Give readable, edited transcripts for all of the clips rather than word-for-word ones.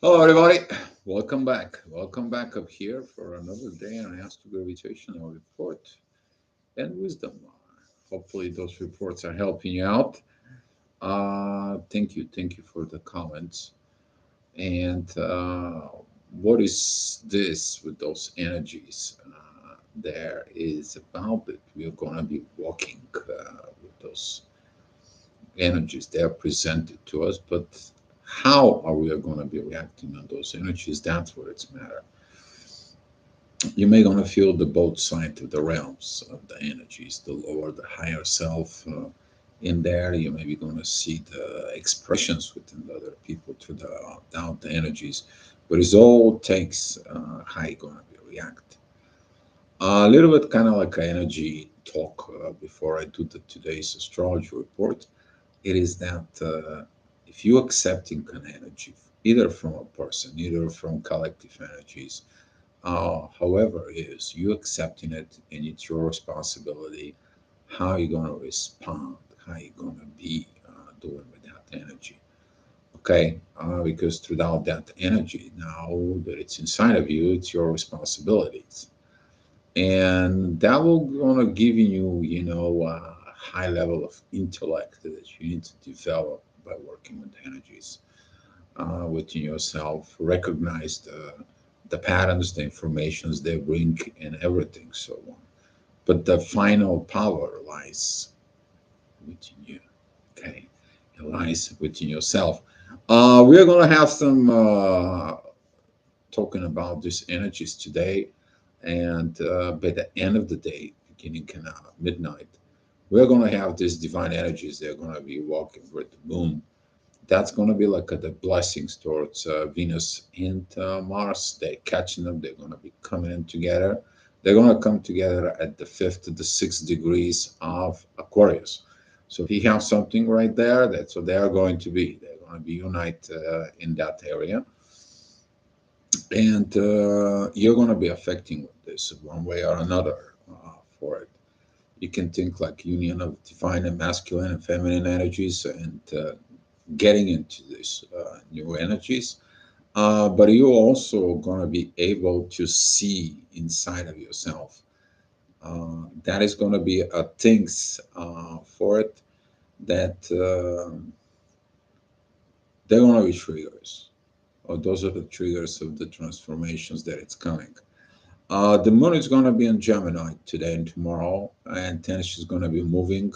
Hello, everybody. Welcome back. Welcome back up here for another day on Astro Gravitational Report and Wisdom. Hopefully, those reports are helping you out. Thank you. Thank you for the comments. And what is this with those energies? There is about that we're going to be walking with those energies. They are presented to us, but how are we going to be reacting on those energies? That's where it's matter. You may gonna feel the both sides of the realms of the energies, the lower, the higher self. In there, you may be gonna see the expressions within the other people through the down the energies, but it all takes how you gonna be react. A little bit kind of like an energy talk before I do the today's astrology report. It is that if you accepting an energy, either from a person, either from collective energies, however it is, you accepting it and it's your responsibility how you're going to respond, how you're going to be doing with that energy. Okay, because without that energy now that it's inside of you, it's your responsibilities, and that will gonna give you, a high level of intellect that you need to develop by working with energies within yourself, recognize the patterns, the informations they bring, and everything so on. But the final power lies within you. Okay, it lies within yourself. We're gonna have some talking about these energies today, and by the end of the day, beginning kind of midnight, we're gonna have these divine energies. They're gonna be walking with the moon. That's going to be like the blessings towards Venus and Mars. They're catching them. They're going to be coming in together. They're going to come together at the 5th to the 6th degrees of Aquarius. So if you have something right there, that's what they are going to be. They're going to be unite in that area. And you're going to be affecting this one way or another for it. You can think like union of divine and masculine and feminine energies and getting into these new energies, but you're also going to be able to see inside of yourself. That is going to be things for it that they're going to be triggers, or those are the triggers of the transformations that it's coming. The moon is going to be in Gemini today and tomorrow, and Tennis is going to be moving.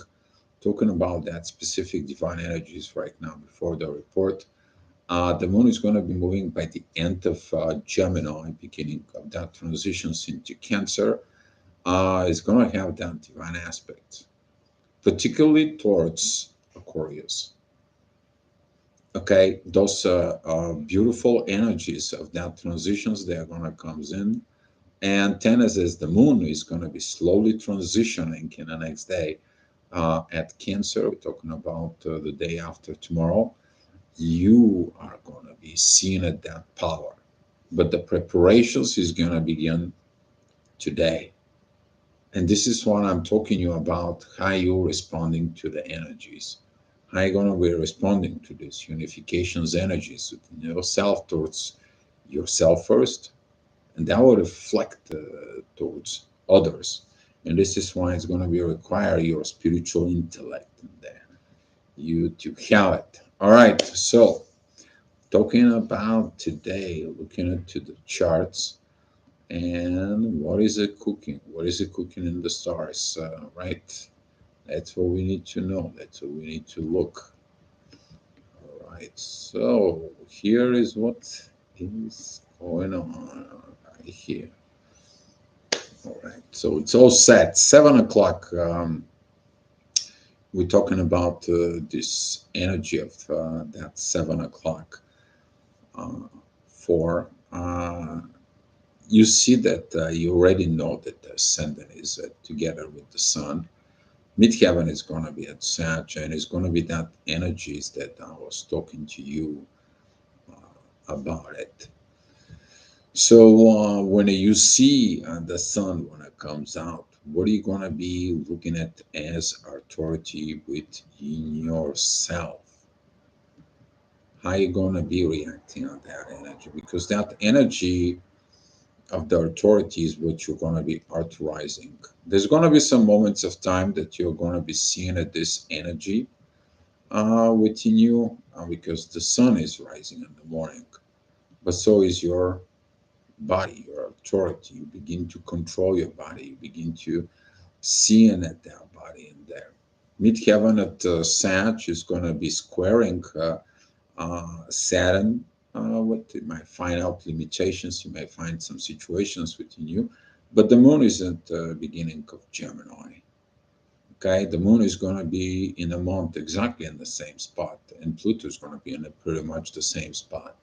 Talking about that specific divine energies right now before the report. The moon is going to be moving by the end of Gemini, beginning of that transitions into Cancer. Is going to have that divine aspect, particularly towards Aquarius. Okay, those beautiful energies of that transitions, they are going to comes in. And Tennis is the moon is going to be slowly transitioning in the next day at Cancer. We're talking about the day after tomorrow. You are going to be seeing at that power. But the preparations is going to begin today. And this is what I'm talking to you about, how you're responding to the energies. How you're going to be responding to these unifications energies within yourself towards yourself first. And that will reflect towards others. And this is why it's going to be require your spiritual intellect in there. You to have it. All right. So talking about today, looking into the charts and what is it cooking? What is it cooking in the stars? Right? That's what we need to know. That's what we need to look. All right. So here is what is going on right here. All right. So it's all set. 7 o'clock. We're talking about this energy of that 7 o'clock uh, for. You see that you already know that the ascendant is together with the sun. Midheaven is going to be at Sag, and it's going to be that energies that I was talking to you about it. So when you see the sun when it comes out, what are you going to be looking at as authority within yourself? how you gonna be reacting on that energy, because that energy of the authority is what you're gonna be authorizing. There's gonna be some moments of time that you're gonna be seeing at this energy within you, because the sun is rising in the morning, but so is your body, your authority. You begin to control your body. You begin to see in it that body in there. Midheaven at Sag is going to be squaring Saturn. What you might find out limitations, you may find some situations within you, but the moon is at the beginning of Gemini. Okay, the moon is going to be in a month exactly in the same spot, and Pluto is going to be in a pretty much the same spot.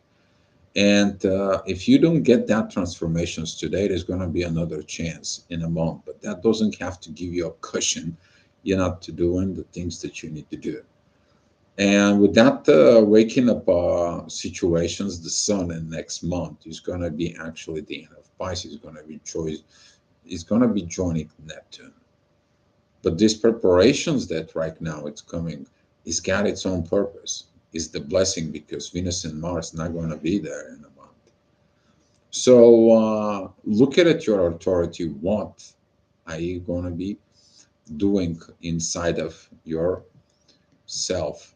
And if you don't get that transformations today, there's going to be another chance in a month, but that doesn't have to give you a cushion. You're not to doing the things that you need to do. And with that waking up situations, the sun in next month is going to be actually the end of Pisces. Is going to be joining Neptune. But these preparations that right now it's coming, it's got its own purpose. Is the blessing because Venus and Mars not going to be there in a month. So look at your authority. What are you going to be doing inside of yourself?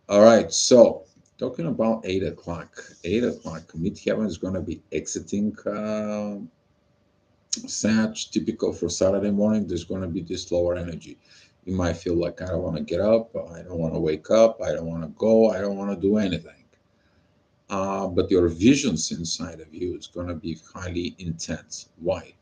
All right. So talking about 8 o'clock, 8 o'clock, midheaven is going to be exiting Sag. Typical for Saturday morning. There's going to be this lower energy. You might feel like I don't want to get up, I don't want to wake up, I don't want to go, I don't want to do anything. But your visions inside of you is going to be highly intense. Why?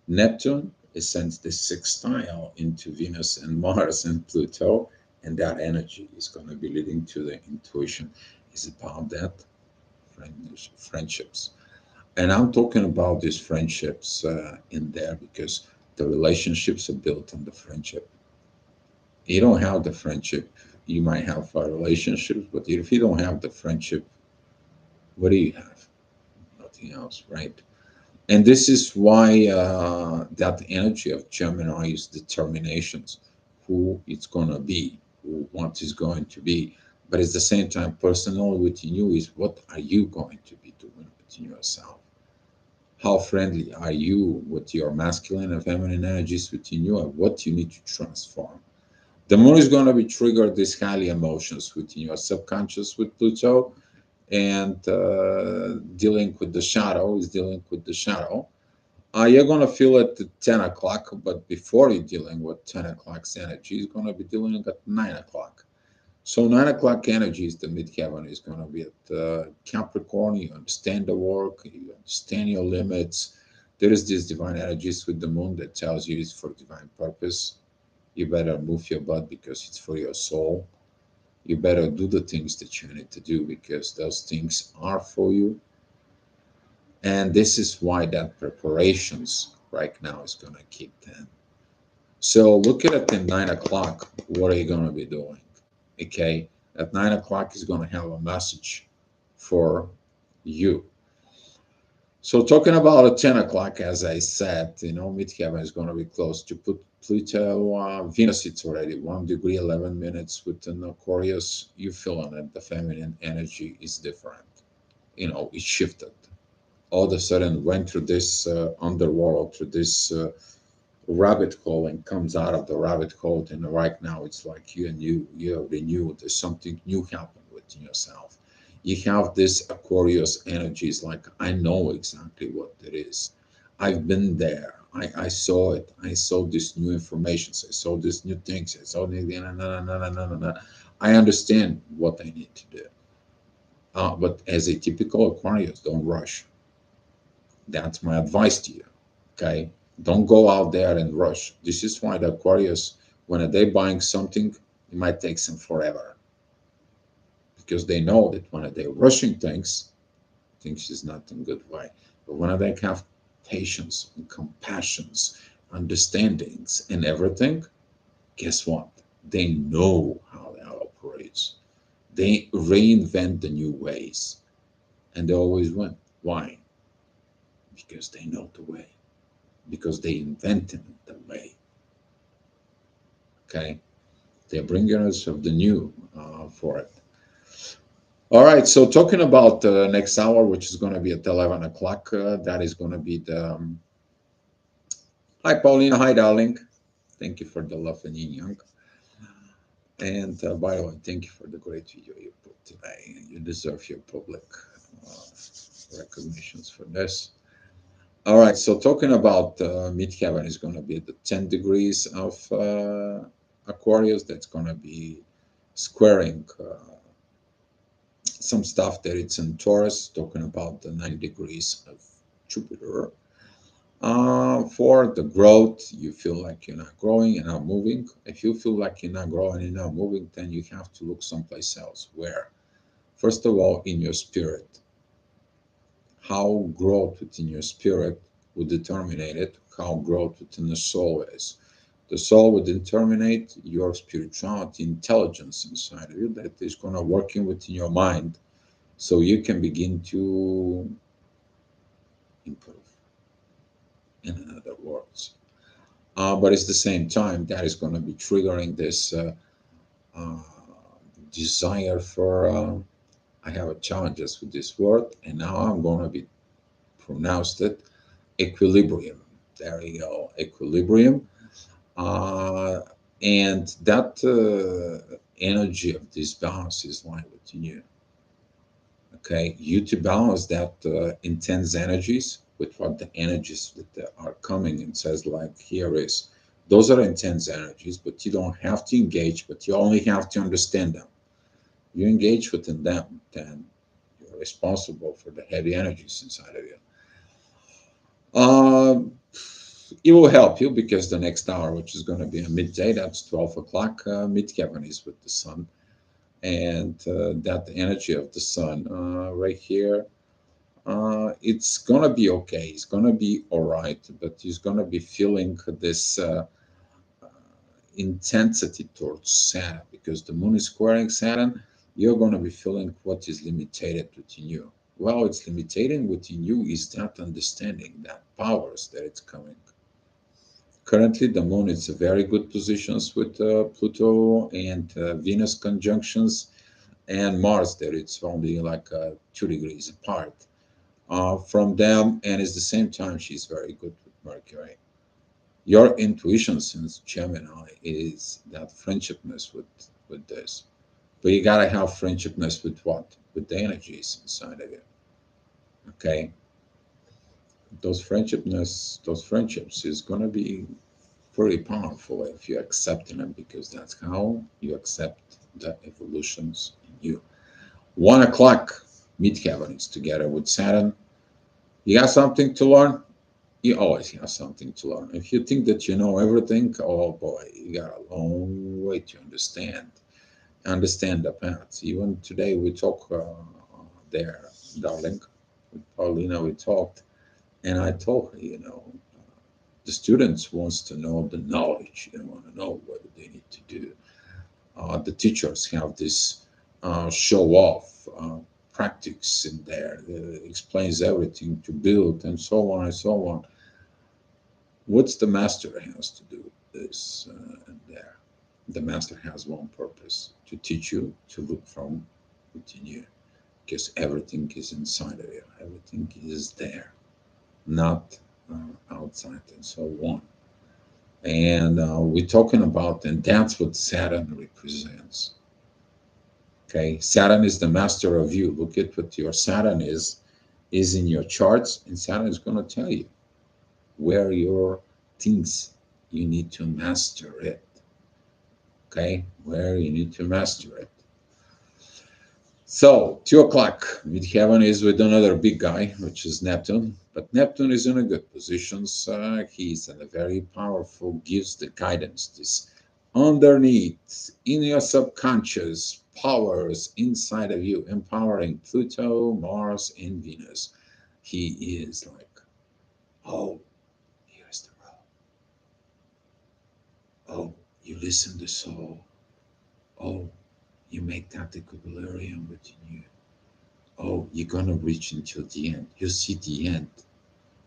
Neptune is sends the sextile into Venus and Mars and Pluto, and that energy is going to be leading to the intuition. Is about that friendships, and I'm talking about these friendships in there because the relationships are built on the friendship. You don't have the friendship, you might have a relationship, but if you don't have the friendship, what do you have? Nothing else, right? And this is why that energy of Gemini is determinations, who it's going to be, who what is going to be. But at the same time, personal within you is what are you going to be doing within yourself? How friendly are you with your masculine and feminine energies within you, and what you need to transform? The moon is going to be triggered these highly emotions within your subconscious with Pluto, and dealing with the shadow is dealing with the shadow. You're going to feel it at 10 o'clock, but before you're dealing with 10 o'clock's energy, you're going to be dealing at 9 o'clock. So 9 o'clock energy is the midheaven is going to be at Capricorn. You understand the work, you understand your limits. There is this divine energies with the moon that tells you it's for divine purpose. You better move your butt because it's for your soul. You better do the things that you need to do because those things are for you. And this is why that preparations right now is going to kick in. So look at it at 9 o'clock. What are you going to be doing? Okay. At 9 o'clock is going to have a message for you. So talking about at 10 o'clock, as I said, midheaven is going to be close to put Pluto, Venus, it's already 1 degree, 11 minutes with an Aquarius. You feeling it. The feminine energy is different. It shifted. All of a sudden went through this underworld, through this rabbit hole, and comes out of the rabbit hole. And right now it's like you're renewed. There's something new happened within yourself. You have this Aquarius energies, like I know exactly what it is. I've been there. I saw it. I saw this new information. I saw these new things. I saw the no, no, no, no, no, no, no. I understand what I need to do. But as a typical Aquarius, don't rush. That's my advice to you. Okay. Don't go out there and rush. This is why the Aquarius, when they're buying something, it might take them forever because they know that when they're rushing things is not in good way. But when they have patience and compassions, understandings, and everything, guess what? They know how that operates. They reinvent the new ways, and they always win. Why? Because they know the way. Because they invented the way. Okay, they're bringers of the new for it. All right, so talking about next hour, which is going to be at 11 o'clock, that is going to be the. Hi, Paulina. Hi, darling. Thank you for the love and yin yang. And by the way, thank you for the great video you put today. You deserve your public recognitions for this. All right, so talking about midheaven is going to be at the 10 degrees of Aquarius. That's going to be squaring some stuff that it's in Taurus, talking about the 9 degrees of Jupiter. For the growth, you feel like you're not growing, you're not moving. If you feel like you're not growing, you're not moving, then you have to look someplace else. Where? First of all, in your spirit. How growth within your spirit will determine it, how growth within the soul is. The soul will determine your spirituality, intelligence inside of you that is going to work in within your mind so you can begin to improve, in other words. But it's the same time that is going to be triggering this uh, desire for, I have a challenges with this word, and now I'm going to be pronounced it, equilibrium. There you go, equilibrium. Uh, and that energy of this balance is lying within you. Okay, you to balance that intense energies with what the energies that are coming and says like here is those are intense energies, but you don't have to engage, but you only have to understand them. You engage within them, then you're responsible for the heavy energies inside of you. um, it will help you because the next hour, which is going to be a midday, that's 12 o'clock, midheaven is with the sun, and that energy of the sun right here, it's gonna be okay. It's gonna be all right, but he's gonna be feeling this intensity towards Saturn because the moon is squaring Saturn. You're gonna be feeling what is limited within you. Well, it's limiting within you is that understanding, that powers that it's coming. Currently, the moon is a very good positions with Pluto and Venus conjunctions, and Mars that it's only like 2 degrees apart from them, and at the same time she's very good with Mercury. Your intuition since Gemini is that friendshipness with this, but you gotta have friendshipness with what? With the energies inside of you. Okay, those friendships is gonna be pretty powerful if you accept them because that's how you accept the evolutions in you. 1 o'clock, midheaven is together with Saturn. You got something to learn? You always have something to learn. If you think that you know everything, oh boy, you got a long way to understand the paths. Even today we talk there, darling, with Paulina, we talked, and I told her, the students wants to know the knowledge. They want to know what they need to do. The teachers have this show off practice in there. Explains everything to build and so on and so on. What's the master has to do with this and there? The master has one purpose to teach you to look from within you because everything is inside of you, everything is there, not outside, and so on. And we're talking about, and that's what Saturn represents. Okay, Saturn is the master of you. Look at what your Saturn is in your charts, and Saturn is going to tell you where your things you need to master it. Okay, where you need to master it. So 2 o'clock, midheaven is with another big guy, which is Neptune. But Neptune is in a good position. So he's in a very powerful, gives the guidance. This underneath in your subconscious powers inside of you, empowering Pluto, Mars, and Venus. He is like, oh, here's the road. Oh, you listen to soul. Oh, you make that equilibrium within you. Oh, you're gonna reach until the end. You see the end.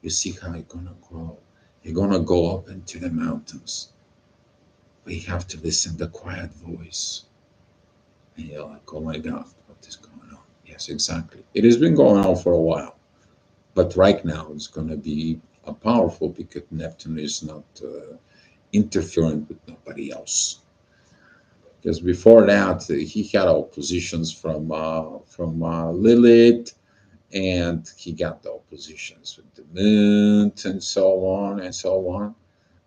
You see how you're gonna grow. You're gonna go up into the mountains. But you have to listen to the quiet voice. And you're like, oh my God, what is going on? Yes, exactly. It has been going on for a while, but right now it's going to be powerful because Neptune is not interfering with nobody else. Because before that, he had oppositions from Lilith, and he got the oppositions with the moon and so on and so on.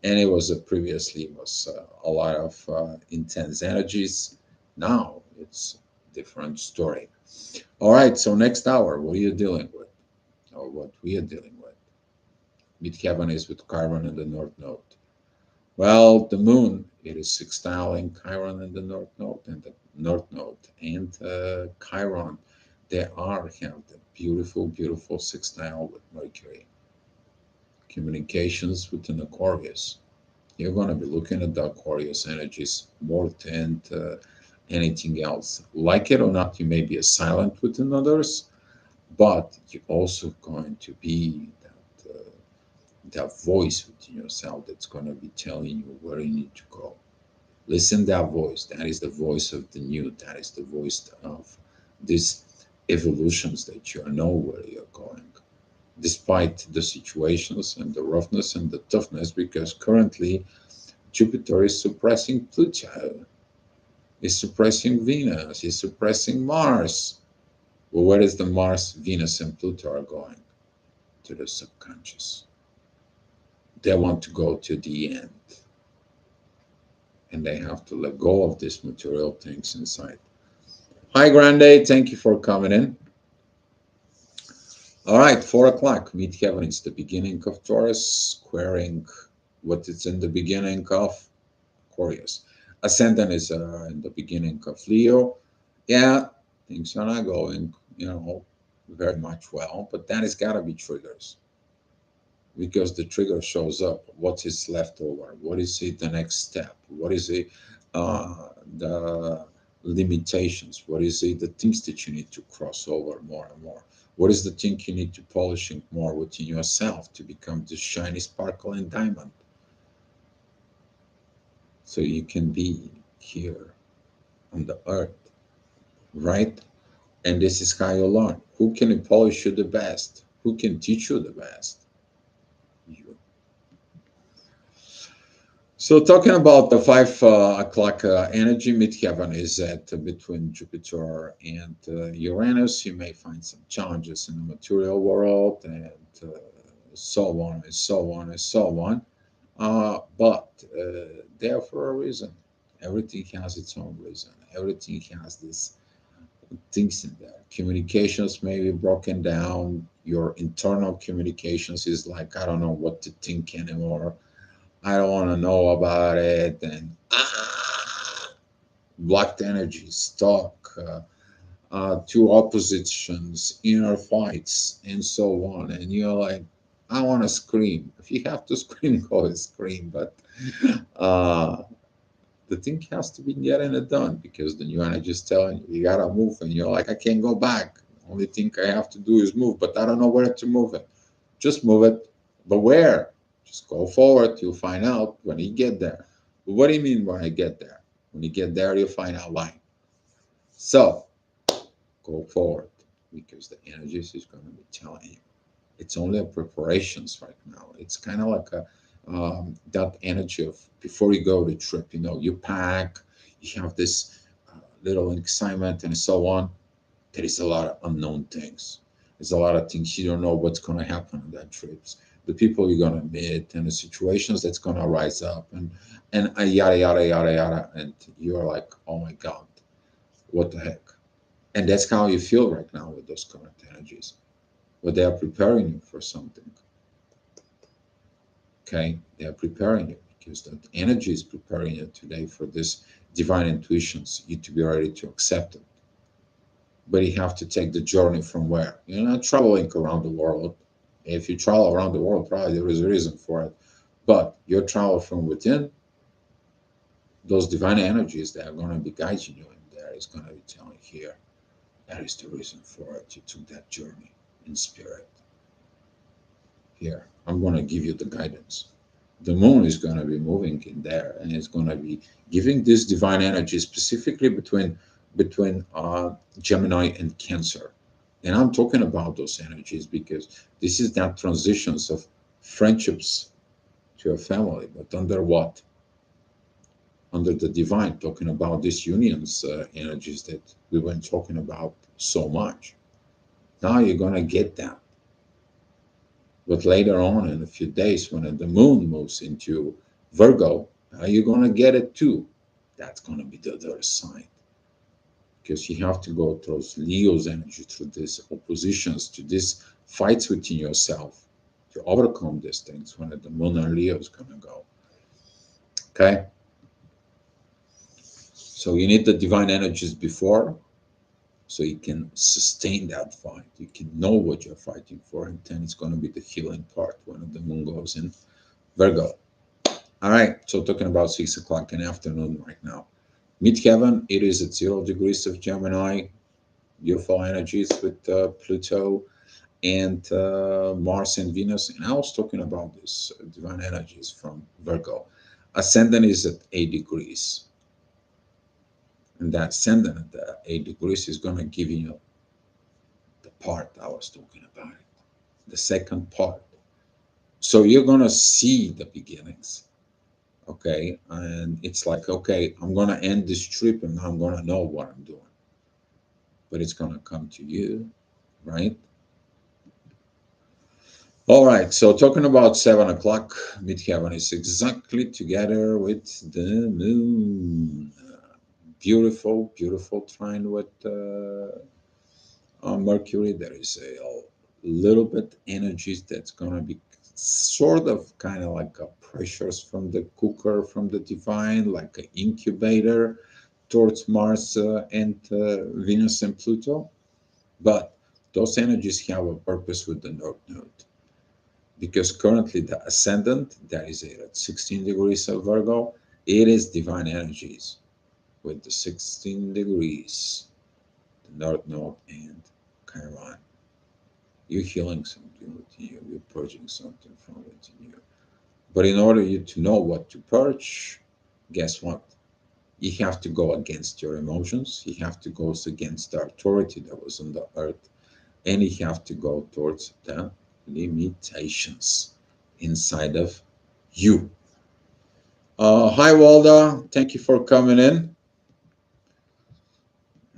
And it was previously it was a lot of intense energies. Now it's different story. All right, so next hour, what are you dealing with, or what we are dealing with? Midheaven is with Chiron in the North Node. Well, the Moon it is sextiling Chiron in the North Node and the North Node and Chiron. They are have the beautiful, beautiful sextile with Mercury. Communications with an Aquarius. You're going to be looking at the Aquarius energies more than anything else. Like it or not, you may be a silent with others, but you're also going to be that voice within yourself that's going to be telling you where you need to go. Listen to that voice. That is the voice of the new. That is the voice of these evolutions that you know where you're going, despite the situations and the roughness and the toughness, because currently Jupiter is suppressing Pluto, is suppressing Venus, is suppressing Mars. Well, where is the Mars, Venus, and Pluto are going? To the subconscious. They want to go to the end, and they have to let go of these material things inside. Hi, Grande. Thank you for coming in. All right, 4 o'clock. Meet heaven. It's the beginning of Taurus, squaring what it's in the beginning of Aquarius. Ascendant is in the beginning of Leo. Yeah, things are not going, very much well, but that has got to be triggers because the trigger shows up. What is left over? What is it? The next step? What is it? The limitations? What is it? The things that you need to cross over more and more. What is the thing you need to polishing more within yourself to become the shiny, sparkling diamond, so you can be here on the earth, right? And this is how you learn. Who can polish you the best? Who can teach you the best? You. So talking about the 5 o'clock energy, midheaven is at between Jupiter and Uranus. You may find some challenges in the material world and so on and so on and so on. But there for a reason. Everything has its own reason. Everything has this things in there. Communications may be broken down. Your internal communications is like, I don't know what to think anymore. I don't want to know about it. And blocked energy, stuck, two oppositions, inner fights, and so on. And you're like, I want to scream. If you have to scream, go and scream. But uh, the thing has to be getting it done because the new energy is telling you you gotta move, and you're like, I can't go back. Only thing I have to do is move, but I don't know where to move it. Just move it, but where? Just go forward. You'll find out when you get there. But what do you mean when I get there? When you get there, you'll find out why. So go forward because the energies is going to be telling you. It's only a preparations right now. It's kind of like a that energy of before you go to trip. You pack, you have this little excitement and so on. There is a lot of unknown things. There's a lot of things you don't know what's going to happen on that trips. The people you're going to meet and the situations that's going to rise up and yada yada yada yada. And you're like, oh my god, what the heck? And that's how you feel right now with those current energies. But they are preparing you for something. Okay, they are preparing you because that energy is preparing you today for this divine intuitions. You to be ready to accept it, but you have to take the journey from where you're not traveling around the world. If you travel around the world, probably there is a reason for it, but your travel from within, those divine energies that are going to be guiding you in there is going to be telling here that is the reason for it. You took that journey in spirit. Here, I'm going to give you the guidance. The moon is going to be moving in there and it's going to be giving this divine energy specifically between between Gemini and Cancer. And I'm talking about those energies because this is that transitions of friendships to a family, but under what? Under the divine, talking about these unions energies that we were talking about so much. Now you're going to get that. But later on in a few days, when the moon moves into Virgo, you're going to get it too. That's going to be the other sign because you have to go through Leo's energy, through these oppositions, to these fights within yourself to overcome these things when the moon and Leo is going to go. Okay? So you need the divine energies before so you can sustain that fight. You can know what you're fighting for, and then it's going to be the healing part when the moon goes in Virgo. All right, so talking about 6 o'clock in the afternoon right now. Midheaven, it is at 0 degrees of Gemini, beautiful energies with Pluto and Mars and Venus. And I was talking about this divine energies from Virgo. Ascendant is at 8 degrees. And that ascendant at the 8 degrees is going to give you the part I was talking about, the second part. So you're going to see the beginnings. Okay. And it's like, okay, I'm going to end this trip and I'm going to know what I'm doing. But it's going to come to you, right? All right, so talking about 7 o'clock, midheaven is exactly together with the moon. Beautiful, beautiful trine with Mercury. There is a little bit energies that's going to be sort of kind of like a pressures from the cooker, from the divine, like an incubator towards Mars and Venus and Pluto. But those energies have a purpose with the North Node because currently the ascendant that is at 16 degrees of Virgo, it is divine energies with the 16 degrees, the North Node and Chiron. You're healing something within you, you're purging something from within you. But in order you to know what to purge, guess what? You have to go against your emotions, you have to go against the authority that was on the earth, and you have to go towards the limitations inside of you. Hi, Walda. Thank you for coming in.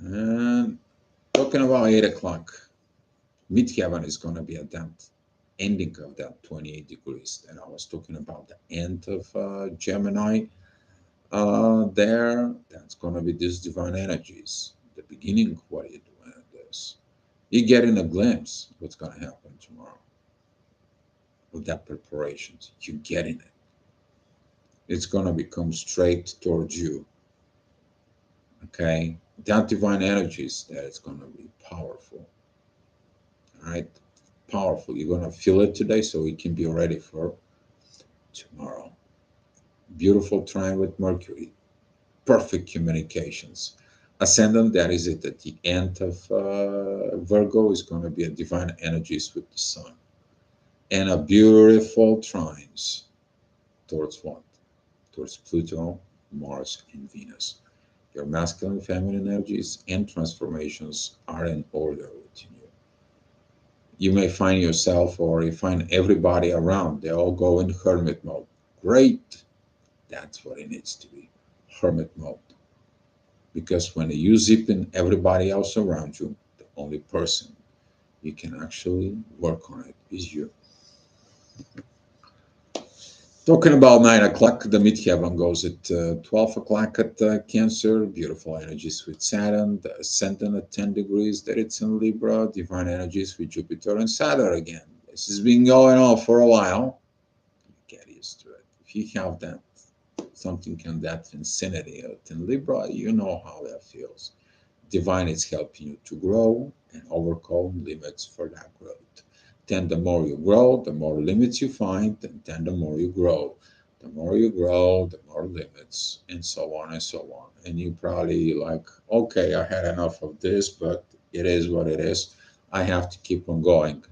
And talking about 8 o'clock, midheaven is going to be at that ending of that 28 degrees that I was talking about, the end of Gemini. There, that's going to be these divine energies. The beginning of what you're doing in this. You're getting a glimpse of what's going to happen tomorrow with that preparations. You're getting it. It's going to become straight towards you. Okay? That divine energies that it's going to be powerful. All right? Powerful. You're going to feel it today so we can be ready for tomorrow. Beautiful trine with Mercury. Perfect communications. Ascendant, that is it at the end of Virgo, is going to be a divine energies with the sun. And a beautiful trines towards what? Towards Pluto, Mars, and Venus. Your masculine, feminine energies and transformations are in order within you. You may find yourself or you find everybody around, they all go in hermit mode. Great. That's what it needs to be. Hermit mode. Because when you zip in everybody else around you, the only person you can actually work on it is you. Talking about 9 o'clock, the midheaven goes at 12 o'clock at Cancer. Beautiful energies with Saturn, the ascendant at 10 degrees, that it's in Libra. Divine energies with Jupiter and Saturn again. This has been going on for a while. Get used to it. If you have that, something can that vicinity in Libra, you know how that feels. Divine is helping you to grow and overcome limits for that growth. Then the more you grow, the more limits you find, and then the more you grow. The more you grow, the more limits, and so on and so on. And you probably like, okay, I had enough of this, but it is what it is. I have to keep on going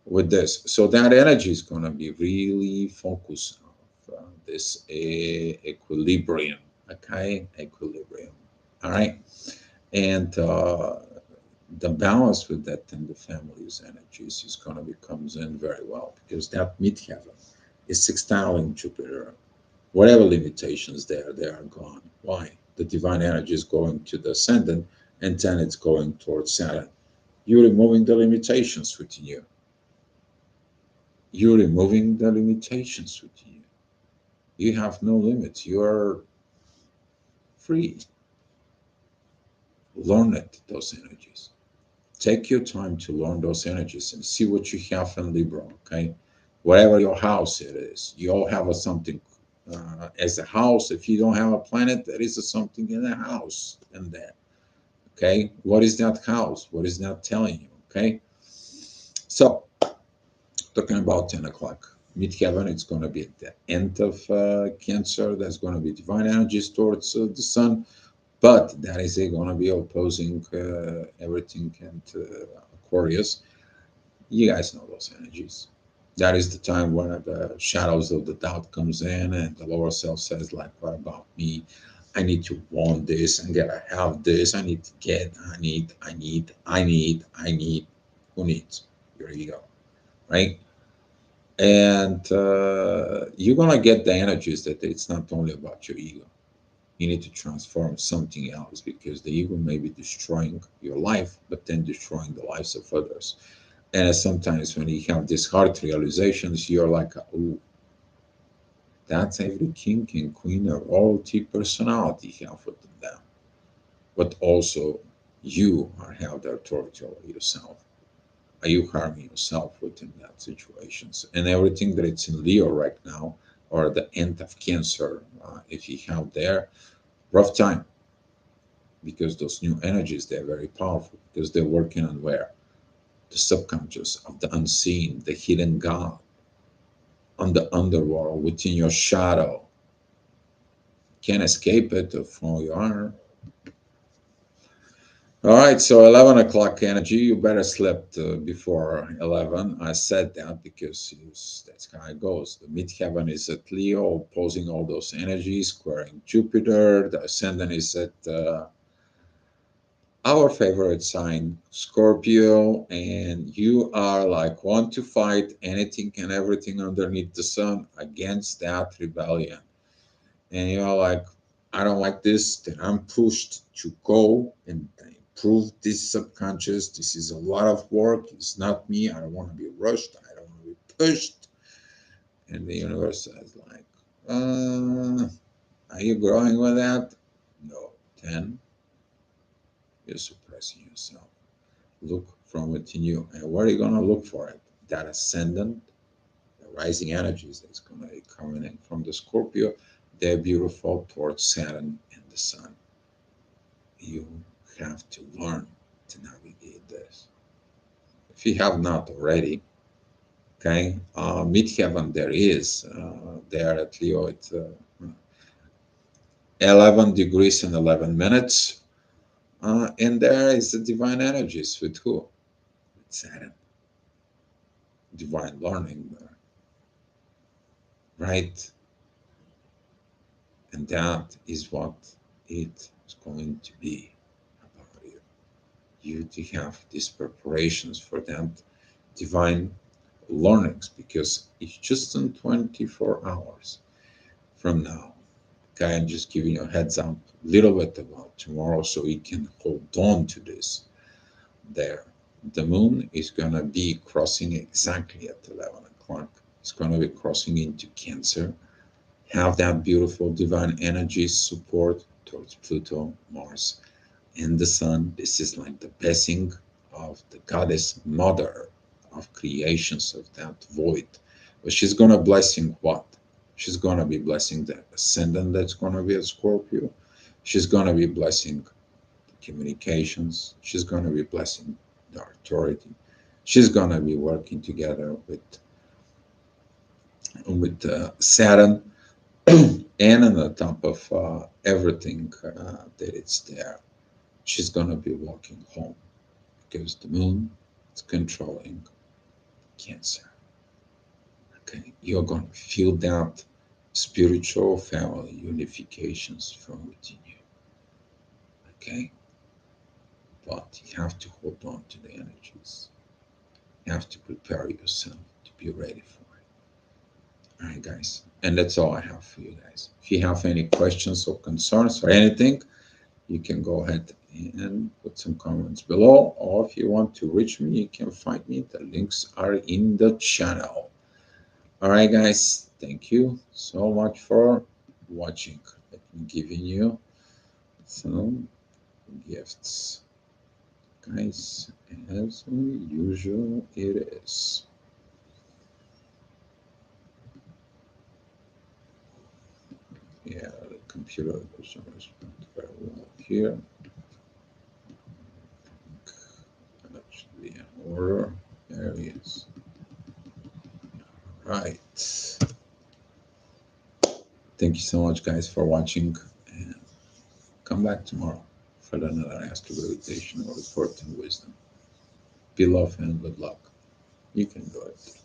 with this. So that energy is going to be really focused on this equilibrium, okay? Equilibrium. All right. And the balance with that in the family's energies is going to be comes in very well because that midheaven is sextiling Jupiter. Whatever limitations there, they are gone. Why? The divine energy is going to the ascendant, and then it's going towards Saturn. You're removing the limitations within you. You're removing the limitations within you. You have no limits. You are free. Learn it, those energies. Take your time to learn those energies and see what you have in Libra, okay? Whatever your house it is, you all have a something as a house. If you don't have a planet, there is a something in the house in there, okay? What is that house? What is that telling you, okay? So, talking about 10 o'clock, midheaven, it's going to be at the end of Cancer. There's going to be divine energies towards the sun, but that is going to be opposing everything and Aquarius. You guys know those energies. That is the time when the shadows of the doubt comes in and the lower self says, like, what about me? I need to want this. I gotta have this. I need to get. I need. Who needs? Your ego, right? And you're gonna get the energies that it's not only about your ego. You need to transform something else because the ego may be destroying your life, but then destroying the lives of others. And sometimes when you have these hard realizations, you're like, oh, that's every king and queen or royalty personality have put them down. But also, you are have the authority over yourself. Are you harming yourself within that situations? And everything that it's in Leo right now, or the end of Cancer, if you have there, rough time because those new energies they're very powerful because they're working on where the subconscious of the unseen, the hidden God on the underworld within your shadow. Can't escape it from your honor. All right, so 11 o'clock energy. You better sleep before 11. I said that because that's how it goes. The midheaven is at Leo, opposing all those energies, squaring Jupiter. The ascendant is at our favorite sign, Scorpio, and you are like want to fight anything and everything underneath the sun against that rebellion. And you're like, I don't like this, then I'm pushed to go and improve this subconscious. This is a lot of work. It's not me. I don't want to be rushed. I don't want to be pushed. And the universe says, like, are you growing with that? No. Then you're suppressing yourself. Look from within you. And where are you going to look for it? That ascendant, the rising energies that's going to be coming in from the Scorpio, they're beautiful towards Saturn and the Sun. You have to learn to navigate this. If you have not already, okay, midheaven there is, there at Leo, it's 11 degrees and 11 minutes. And there is the divine energies with who? With Saturn, divine learning there, right? And that is what it is going to be about you. You to have these preparations for that divine learnings because it's just in 24 hours from now. Okay, I'm just giving you a heads up a little bit about tomorrow so you can hold on to this there. The moon is going to be crossing exactly at 11 o'clock. It's going to be crossing into Cancer. Have that beautiful divine energy support towards Pluto, Mars, and the Sun. This is like the blessing of the goddess mother of creations of that void. But she's gonna blessing what? She's gonna be blessing the ascendant that's gonna be a Scorpio. She's gonna be blessing the communications. She's gonna be blessing the authority. She's gonna be working together with Saturn and on the top of everything that it's there. She's gonna be walking home because the moon is controlling Cancer. Okay, you're gonna feel that spiritual family unifications from within you. Okay, but you have to hold on to the energies. You have to prepare yourself to be ready for it. All right, guys. And that's all I have for you guys. If you have any questions or concerns or anything, you can go ahead and put some comments below. Or if you want to reach me, you can find me. The links are in the channel. All right, guys. Thank you so much for watching. Let me giving you some gifts, guys, as usual it is. Yeah, the computer doesn't respond very well here. That should be in order. There he is. Right. Thank you so much, guys, for watching. And come back tomorrow for another Astro Gravitation or Report and Wisdom. Be love and good luck. You can do it.